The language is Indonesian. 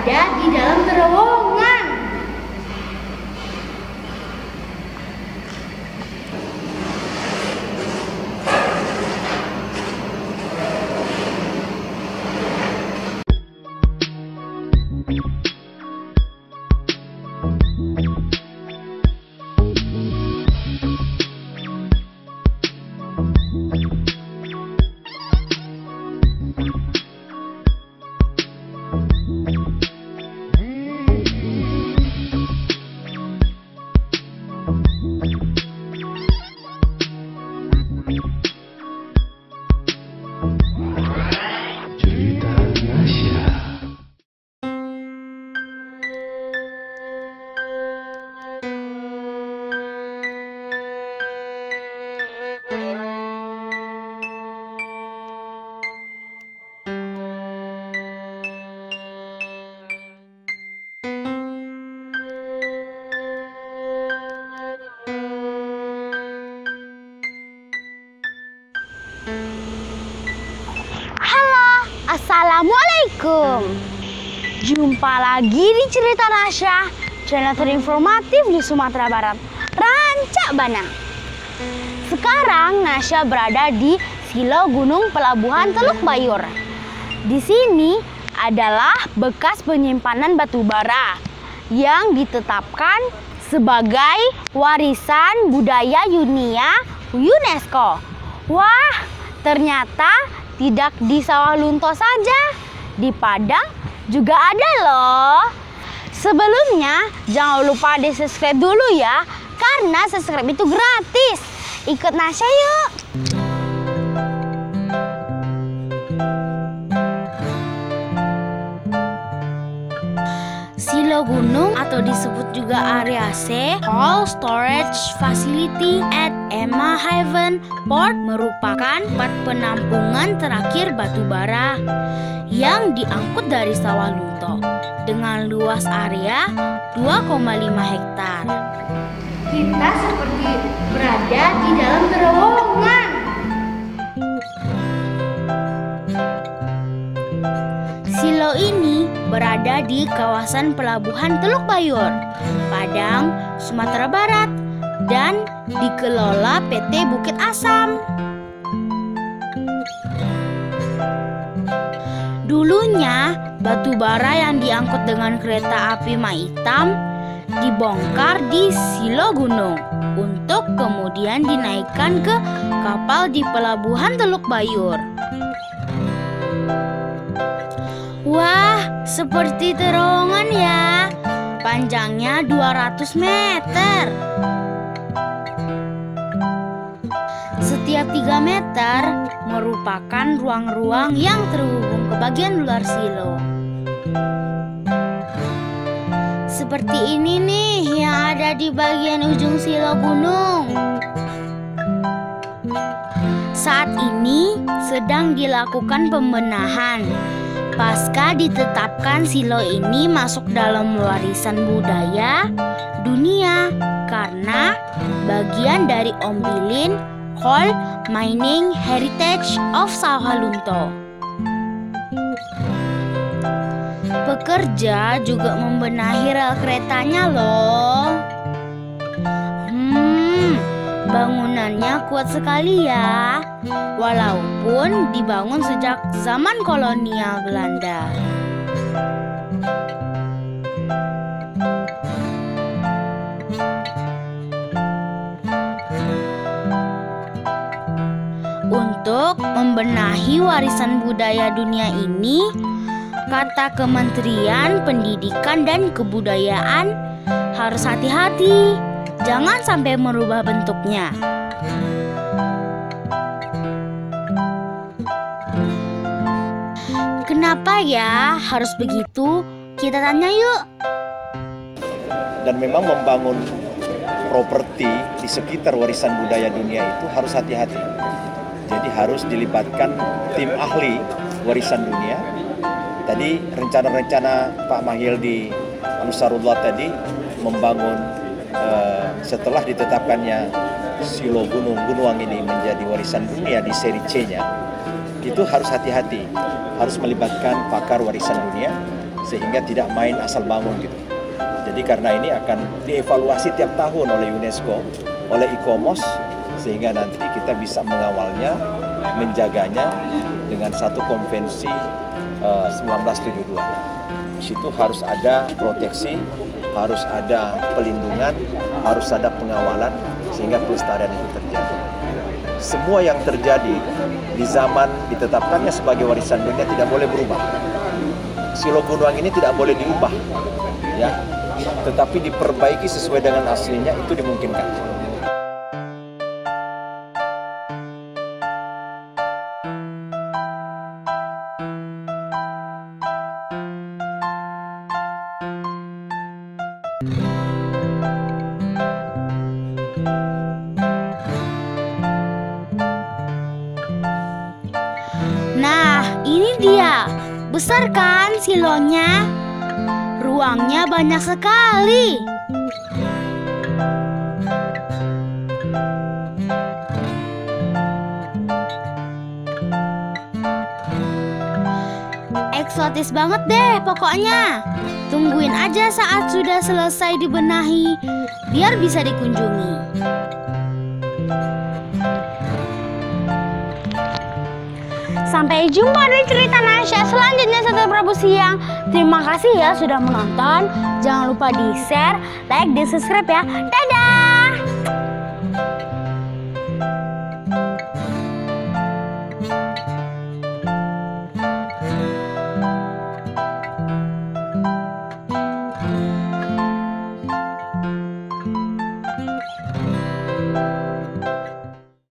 berada di dalam terowongan. Assalamualaikum. Jumpa lagi di Cerita Nasya, channel terinformatif di Sumatera Barat, Rancak Bana. Sekarang Nasya berada di Silo Gunung Pelabuhan Teluk Bayur. Di sini adalah bekas penyimpanan batu bara yang ditetapkan sebagai warisan budaya dunia UNESCO. Wah, ternyata tidak di Sawah Lunto saja, di Padang juga ada loh. Sebelumnya jangan lupa di subscribe dulu ya, karena subscribe itu gratis. Ikut Nasya yuk. Silo Gunung atau disebut juga Area C, Cold Storage Facility at Emma Haven Port merupakan tempat penampungan terakhir batu bara yang diangkut dari Sawah Lunto dengan luas area 2,5 hektar. Kita seperti berada di dalam terowongan. Silo ini berada di kawasan Pelabuhan Teluk Bayur, Padang, Sumatera Barat, dan dikelola PT Bukit Asam. Dulunya, batu bara yang diangkut dengan kereta api Maitam dibongkar di Silo Gunung untuk kemudian dinaikkan ke kapal di Pelabuhan Teluk Bayur. Wah, seperti terowongan ya. Panjangnya 200 meter. Setiap 3 meter merupakan ruang-ruang yang terhubung ke bagian luar silo. Seperti ini nih yang ada di bagian ujung Silo Gunung. Saat ini sedang dilakukan pembenahan pasca ditetapkan silo ini masuk dalam warisan budaya dunia karena bagian dari Ombilin Coal Mining Heritage of Sawah Lunto. Pekerja juga membenahi rel keretanya loh. Bangunannya kuat sekali ya, walaupun dibangun sejak zaman kolonial Belanda. Untuk membenahi warisan budaya dunia ini, kata Kementerian Pendidikan dan Kebudayaan, harus hati-hati. Jangan sampai merubah bentuknya. Kenapa ya harus begitu? Kita tanya yuk. Dan memang membangun properti di sekitar warisan budaya dunia itu harus hati-hati. Jadi harus dilibatkan tim ahli warisan dunia. Tadi rencana-rencana Pak Mahyildi Ansarullah tadi membangun setelah ditetapkannya Silo Gunung Gunuang ini menjadi warisan dunia di seri C-nya, itu harus hati-hati, harus melibatkan pakar warisan dunia sehingga tidak main asal bangun gitu. Jadi karena ini akan dievaluasi tiap tahun oleh UNESCO, oleh ICOMOS, sehingga nanti kita bisa mengawalnya, menjaganya dengan satu konvensi 1972. Di situ harus ada proteksi, harus ada pelindungan, harus ada pengawalan sehingga pelestarian itu terjadi. Semua yang terjadi di zaman ditetapkannya sebagai warisan dunia tidak boleh berubah. Silo Bunuang ini tidak boleh diubah, ya, tetapi diperbaiki sesuai dengan aslinya itu dimungkinkan. Nah, ini dia. Besar kan silonya? Ruangnya banyak sekali. Eksotis banget deh pokoknya. Tungguin aja saat sudah selesai dibenahi, biar bisa dikunjungi. Sampai jumpa di cerita Nasya selanjutnya setelah Prabu Siang. Terima kasih ya sudah menonton. Jangan lupa di share, like, dan subscribe ya. Dadah!